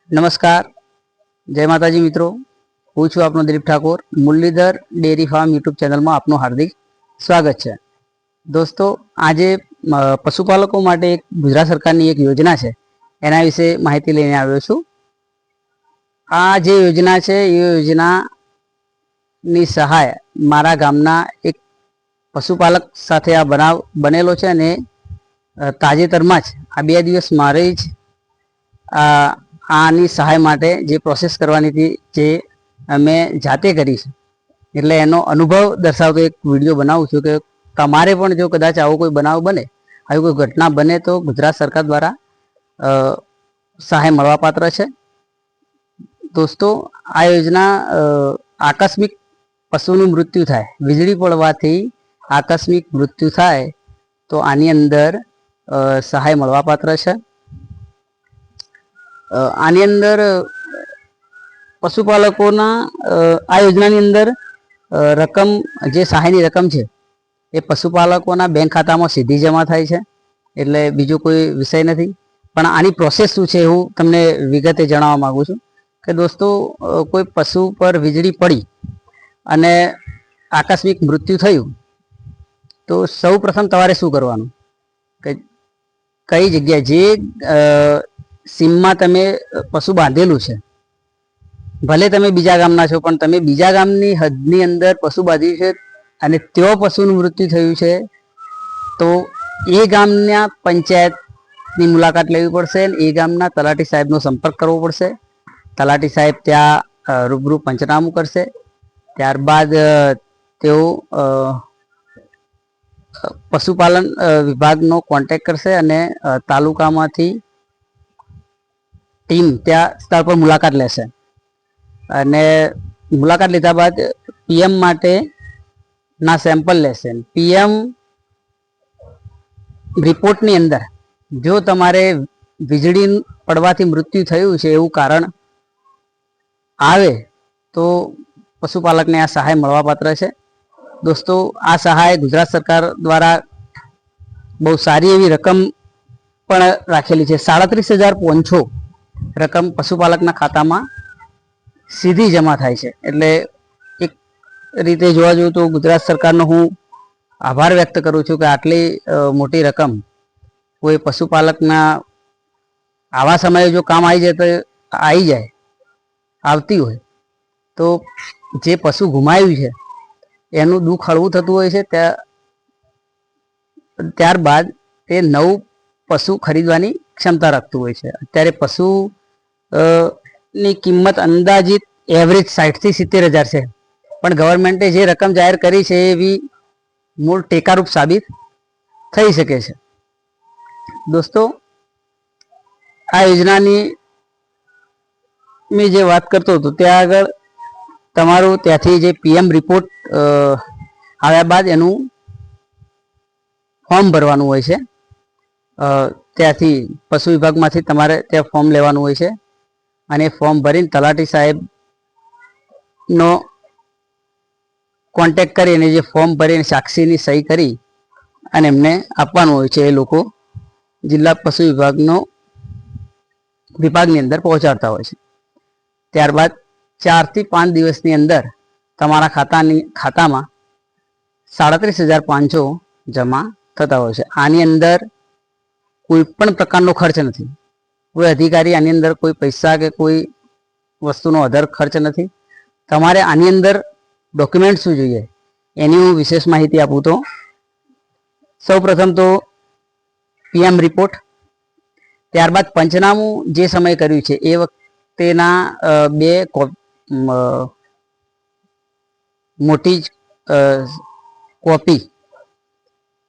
નમસ્કાર, જય માતાજી મિત્રો. હું છું આપનો Dilip Thakor. Murlidhar dairy farm YouTube ચેનલમાં આપનું હાર્દિક સ્વાગત છે. દોસ્તો, આજે પશુપાલકો માટે એક ગુજરાત સરકારની એક યોજના છે, એના વિશે માહિતી લઈને આવ્યો છું. આ જે યોજના છે એ યોજનાની સહાય મારા ગામના એક પશુપાલક સાથે આ બનાવ બનેલો છે અને તાજેતરમાં જ આ 2 દિવસ મારે જ આની સહાય માટે જે પ્રોસેસ કરવાની હતી જે અમે જાતે કરી છે, એટલે એનો અનુભવ દર્શાવતો એક વિડીયો બનાવું છું કે તમારે પણ જો કદાચ આવો કોઈ બનાવ બને, આવી કોઈ ઘટના બને તો ગુજરાત સરકાર દ્વારા સહાય મળવાપાત્ર છે. દોસ્તો, આ યોજના આકસ્મિક પશુનું મૃત્યુ થાય, વીજળી પડવાથી આકસ્મિક મૃત્યુ થાય તો આની અંદર સહાય મળવાપાત્ર છે. આની અંદર પશુપાલકોના આ યોજનાની અંદર રકમ, જે સહાયની રકમ છે એ પશુપાલકોના બેંક ખાતામાં સીધી જમા થાય છે, એટલે બીજો કોઈ વિષય નથી. પણ આની પ્રોસેસ શું છે હું તમને વિગતે જણાવવા માગું છું કે દોસ્તો, કોઈ પશુ પર વીજળી પડી અને આકસ્મિક મૃત્યુ થયું તો સૌ પ્રથમ તમારે શું કરવાનું કે કઈ જગ્યાએ જે સીમમાં તમે પશુ બાંધેલું છે, ભલે તમે બીજા ગામના છો પણ તમે બીજા ગામની હદની અંદર પશુ બાંધ્યું છે અને ત્યાં પશુનું મૃત્યુ થયું છે, તો એ ગામના પંચાયતની મુલાકાત લેવી પડશે. એ ગામના તલાટી સાહેબનો સંપર્ક કરવો પડશે. તલાટી સાહેબ ત્યાં રૂબરૂ પંચનામું કરશે. ત્યારબાદ તેઓ પશુપાલન વિભાગનો કોન્ટેક્ટ કરશે અને તાલુકામાંથી ટીમ ત્યાં સ્થળ પર મુલાકાત લેશે અને મુલાકાત લીધા બાદ પીએમ માટે ના સેમ્પલ લેશે. પીએમ રિપોર્ટની અંદર જો તમારે વીજળી પડવાથી મૃત્યુ થયું છે એવું કારણ આવે તો પશુપાલકને આ સહાય મળવાપાત્ર છે. દોસ્તો, આ સહાય ગુજરાત સરકાર દ્વારા બહુ સારી એવી રકમ પણ રાખેલી છે. 37,500 રકમ પશુપાલકના ખાતામાં સીધી જમા થાય છે. એટલે એક રીતે જોવા જઈએ તો ગુજરાત સરકારનો હું આભાર વ્યક્ત કરું છું કે આટલી મોટી રકમ કોઈ પશુપાલકના આવા સમયે જો કામ આવતી હોય તો જે પશુ ગુમાવ્યું છે એનું દુઃખ હળવું થતું હોય છે. ત્યારબાદ તે નવું પશુ ખરીદવાની ક્ષમતા રાખતું હોય છે. અત્યારે પશુ ની કિંમત અંદાજિત એવરેજ 60,000 થી 70,000 છે, પણ ગવર્મેન્ટે જે રકમ જાહેર કરી છે એવી મૂળ ટેકારૂપ સાબિત થઈ શકે છે. દોસ્તો, આ યોજનાની મેં જે વાત કરતો હતો ત્યાં આગળ તમારું ત્યાંથી જે પીએમ રિપોર્ટ આવ્યા બાદ એનું ફોર્મ ભરવાનું હોય છે. ત્યાંથી પશુ વિભાગમાંથી તમારે ત્યાં ફોર્મ લેવાનું હોય છે અને ફોર્મ ભરીને તલાટી સાહેબનો કોન્ટેક્ટ કરીને જે ફોર્મ ભરીને સાક્ષીની સહી કરી અને એમને આપવાનું હોય છે. એ લોકો જિલ્લા પશુ વિભાગની અંદર પહોંચાડતા હોય છે. ત્યારબાદ 4 થી 5 દિવસની અંદર તમારા ખાતામાં 37,500 જમા થતા હોય છે. આની અંદર કોઈ પણ પ્રકારનો ખર્ચ નથી. કોઈ અધિકારી આની અંદર કોઈ પૈસા કે કોઈ વસ્તુનો અધર ખર્ચ નથી. તમારે આની અંદર ડોક્યુમેન્ટ શું જોઈએ એની હું વિશેષ માહિતી આપું તો સૌ પ્રથમ તો પીએમ રિપોર્ટ, ત્યારબાદ પંચનામું જે સમય કર્યું છે એ વખતેના 2 મોટી કોપી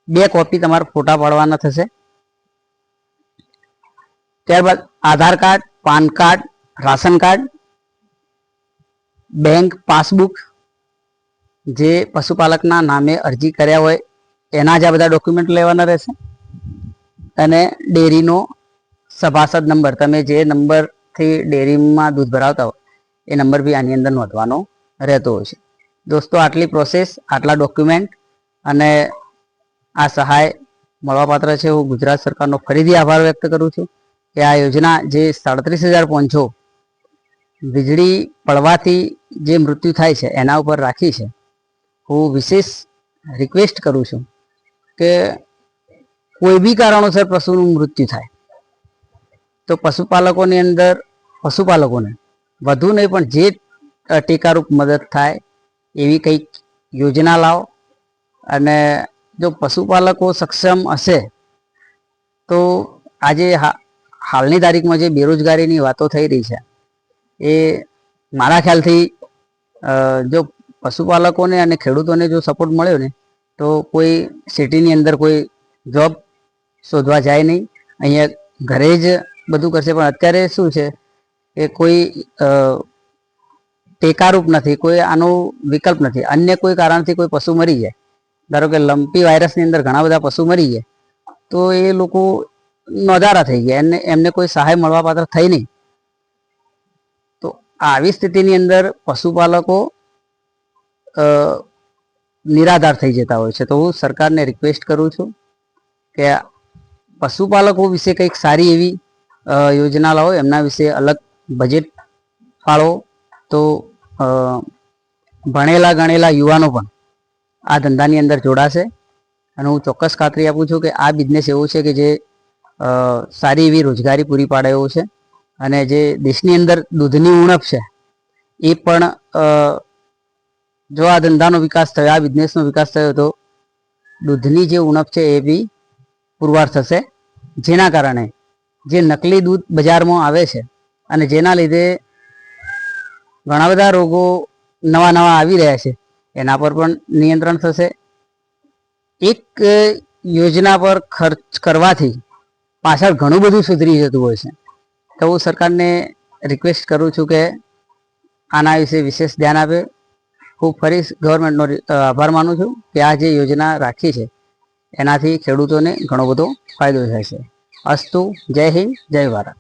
2 કોપી તમારા ફોટા પાડવાના થશે. ત્યારબાદ Aadhaar card, PAN card, ration card, bank passbook, જે પશુપાલકના નામે અરજી કર્યા હોય એના જ આ બધા ડોક્યુમેન્ટ લેવાના રહેશે અને ડેરીનો સભાસદ નંબર, તમે જે નંબરથી ડેરીમાં દૂધ ભરાવતા હોય એ નંબર બી આની અંદર નોંધવાનો રહેતો હોય છે. દોસ્તો, આટલી પ્રોસેસ, આટલા ડોક્યુમેન્ટ અને આ સહાય મળવાપાત્ર છે. હું ગુજરાત સરકારનો ફરીથી આભાર વ્યક્ત કરું છું કે આ યોજના જે 37,500 વીજળી પડવાથી જે મૃત્યુ થાય છે એના ઉપર રાખી છે. હું વિશેષ રિક્વેસ્ટ કરું છું કે કોઈ બી કારણોસર પશુનું મૃત્યુ થાય તો પશુપાલકોની અંદર પશુપાલકોને વધુ નહીં પણ જે ટેકારૂપ મદદ થાય એવી કંઈક યોજના લાવો. અને જો પશુપાલકો સક્ષમ હશે તો આજે હાલની તારીખમાં જે બેરોજગારીની વાતો થઈ રહી છે એ મારા ખ્યાલથી જો પશુપાલકોને અને ખેડૂતોને જો સપોર્ટ મળ્યો ને તો કોઈ સિટીની અંદર કોઈ જોબ શોધવા જાય નહીં, અહીંયા ઘરે જ બધું કરશે. પણ અત્યારે શું છે કે કોઈ ટેકારૂપ નથી, કોઈ આનો વિકલ્પ નથી. અન્ય કોઈ કારણથી કોઈ પશુ મરી જાય, ધારો કે લંપી વાયરસની અંદર ઘણા બધા પશુ મરી ગયા તો એ લોકો નોંધારા થઈ ગયા, એમને કોઈ સહાય મળવા પાત્ર થઈ નહીં. તો આવી સ્થિતિની અંદર પશુપાલકો નિરાધાર થઈ જતા હોય છે. તો હું સરકારને રિક્વેસ્ટ કરું છું કે પશુપાલકો વિશે કંઈક સારી એવી યોજના લાવો, એમના વિશે અલગ બજેટ ફાળવો તો ભણેલા ગણેલા યુવાનો પણ આ ધંધાની અંદર જોડાશે. અને હું ચોક્કસ ખાતરી આપું છું કે આ બિઝનેસ એવો છે કે જે સારી એવી રોજગારી પૂરી પાડે એવો છે. અને જે દેશની અંદર દૂધની ઉણપ છે એ પણ જો આ ધંધાનો વિકાસ થયો, આ બિઝનેસનો વિકાસ થયો તો દૂધની જે ઉણપ છે એ બી પુરવાર થશે. જેના કારણે જે નકલી દૂધ બજારમાં આવે છે અને જેના લીધે ઘણા બધા રોગો નવા નવા આવી રહ્યા છે એના પર પણ નિયંત્રણ થશે. એક યોજના પર ખર્ચ કરવાથી પાછળ ઘણું બધું સુધરી જતું હોય છે. તો હું સરકારને રિક્વેસ્ટ કરું છું કે આના વિશે વિશેષ ધ્યાન આપે. હું ફરી ગવર્મેન્ટનો આભાર માનું છું કે આ જે યોજના રાખી છે એનાથી ખેડૂતોને ઘણો બધો ફાયદો થાય છે. અસ્તુ. જય હિન્દ, જય ભારત.